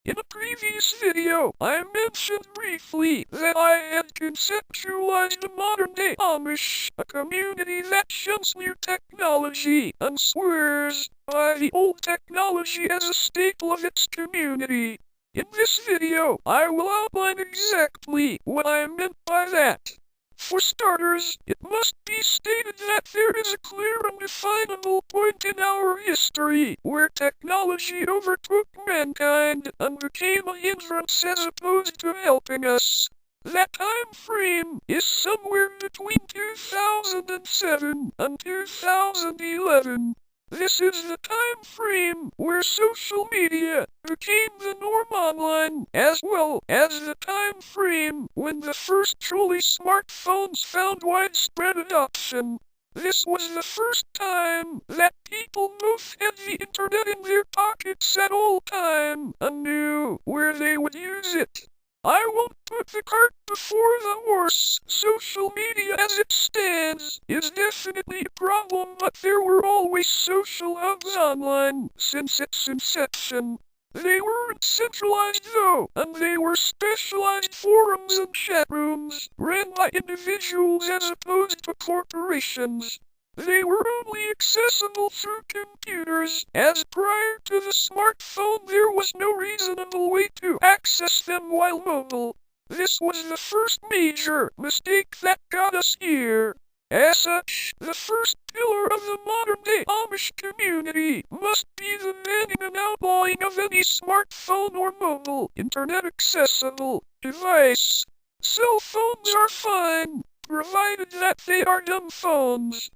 In a previous video, I mentioned briefly that I had conceptualized the modern-day Amish, a community that shuns new technology and swears by the old technology as a staple of its community. In this video, I will outline exactly what I meant by that. For starters, it must be stated that there is a clear and definable point in our history where technology overtook mankind and became a hindrance as opposed to helping us. That time frame is somewhere between 2007 and 2011. This is the time frame where social media became the norm online, as well as the time frame when the first truly smartphones found widespread adoption. This was the first time that people both had the internet in their pockets at all time and knew where they would use it. I won't put the cart before the horse. Social media as it stands is definitely a problem, but there were always social hubs online since its inception. They weren't centralized though, and they were specialized forums and chat rooms ran by individuals as opposed to corporations. They were only accessible through computers, as prior to the smartphone there was no reasonable way to access them while mobile. This was the first major mistake that got us here. As such, the first pillar of the modern-day Amish community must be the banning and outlawing of any smartphone or mobile, internet-accessible device. Cell phones are fine, provided that they are dumb phones,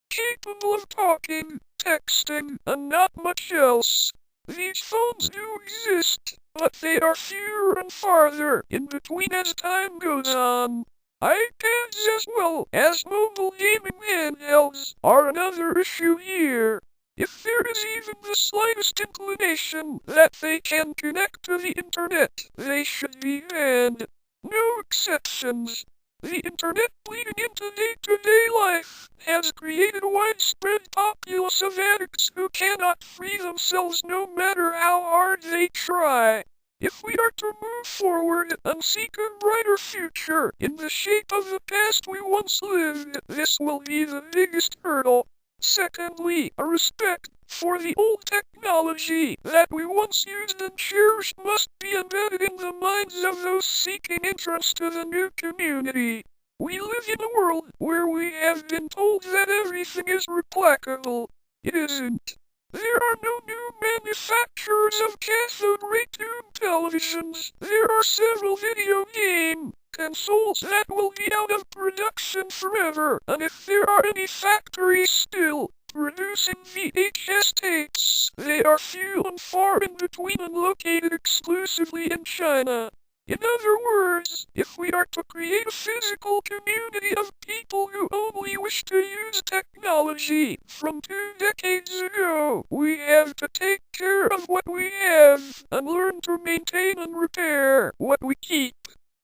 capable of talking, texting, and not much else. These phones do exist, but they are fewer and farther in between as time goes on. iPads as well as mobile gaming handhelds are another issue here. If there is even the slightest inclination that they can connect to the internet, they should be banned. No exceptions. The internet bleeding into day-to-day life has created a widespread populace of addicts who cannot free themselves no matter how hard they try. If we are to move forward and seek a brighter future in the shape of the past we once lived, this will be the biggest hurdle. Secondly, a respect for the old technology that we once used and cherished must be embedded in the minds of those seeking entrance to the new community. We live in a world where we have been told that everything is replicable. It isn't. There are no new manufacturers of cathode ray tube televisions. There are several video game consoles that will be out of production forever, and if there are any factories still producing VHS tapes, they are few and far in between and located exclusively in China. In other words, if we are to create a physical community of people who only wish to use technology from 2 decades ago, we have to take care of what we have and learn to maintain and repair what we keep.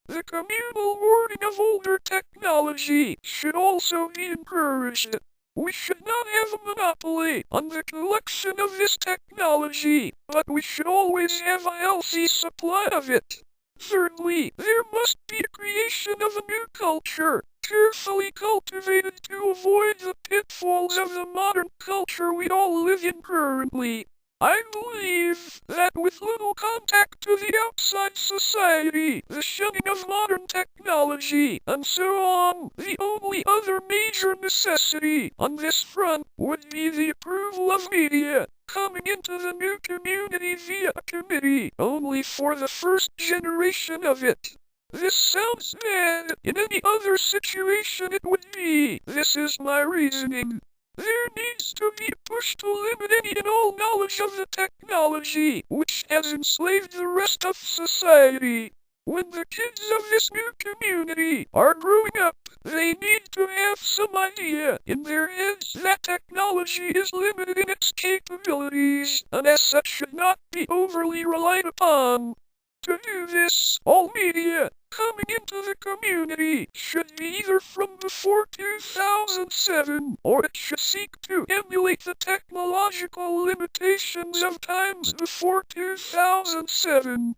The communal hoarding of older technology should also be encouraged. We should not have a monopoly on the collection of this technology, but we should always have a healthy supply of it. Thirdly, there must be a creation of a new culture, carefully cultivated to avoid the pitfalls of the modern culture we all live in currently. I believe that with little contact to the outside society, the shunning of modern technology, and so on, the only other major necessity on this front would be the approval of media coming into the new community via a committee, only for the first generation of it. This sounds bad. In any other situation it would be. This is my reasoning. There needs to be a push to limit any and all knowledge of the technology, which has enslaved the rest of society. When the kids of this new community are growing up, they need to have some idea in their heads that technology is limited in its capabilities, and as such should not be overly relied upon. To do this, all media coming into the community should be either from before 2007, or it should seek to emulate the technological limitations of times before 2007.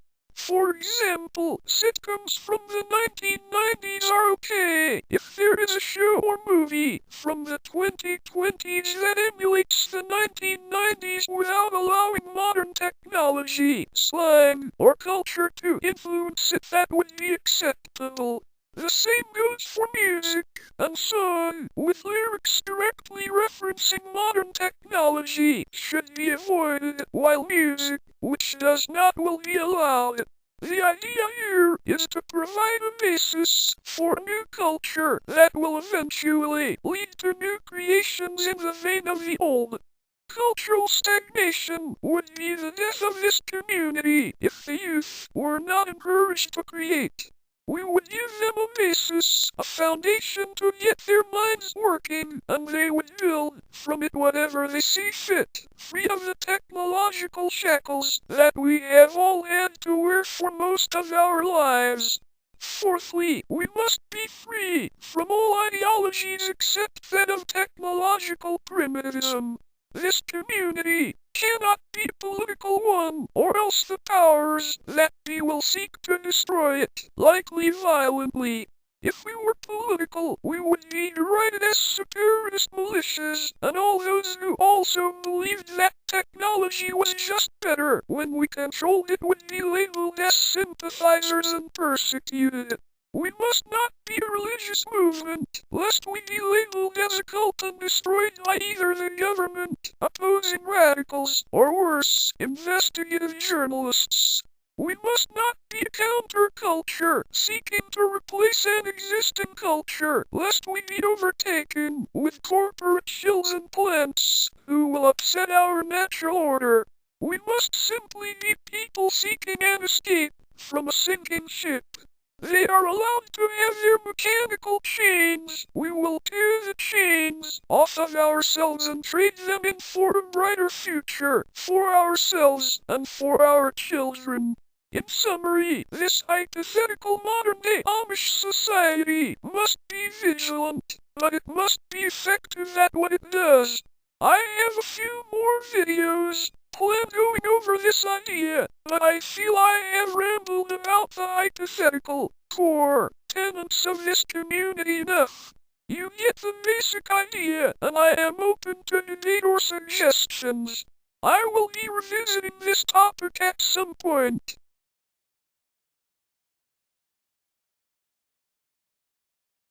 For example, sitcoms from the 1990s are okay if there is a show or movie from the 2020s that emulates the 1990s without allowing modern technology, slang, or culture to influence it. That would be acceptable. The same goes for music and song, with lyrics directly referencing modern technology, should be avoided, while music, which does not, will be allowed. The idea here is to provide a basis for new culture that will eventually lead to new creations in the vein of the old. Cultural stagnation would be the death of this community if the youth were not encouraged to create. We would give them a basis, a foundation to get their minds working, and they would build from it whatever they see fit, free of the technological shackles that we have all had to wear for most of our lives. Fourthly, we must be free from all ideologies except that of technological primitivism. This community cannot be a political one, or else the powers that be will seek to destroy it, likely violently. If we were political, we would be derided as separatist militias, and all those who also believed that technology was just better when we controlled it would be labeled as sympathizers and persecuted. We must not be a religious movement, lest we be labeled as a cult and destroyed by either the government, opposing radicals, or worse, investigative journalists. We must not be a counterculture, seeking to replace an existing culture, lest we be overtaken with corporate shills and plants, who will upset our natural order. We must simply be people seeking an escape from a sinking ship. They are allowed to have their mechanical chains. We will tear the chains off of ourselves and trade them in for a brighter future, for ourselves and for our children. In summary, this hypothetical modern-day Amish society must be vigilant, but it must be effective at what it does. I have a few more videos planned going over this idea, but I feel I have rambled about the hypothetical core tenets of this community enough. You get the basic idea, and I am open to debate or suggestions. I will be revisiting this topic at some point.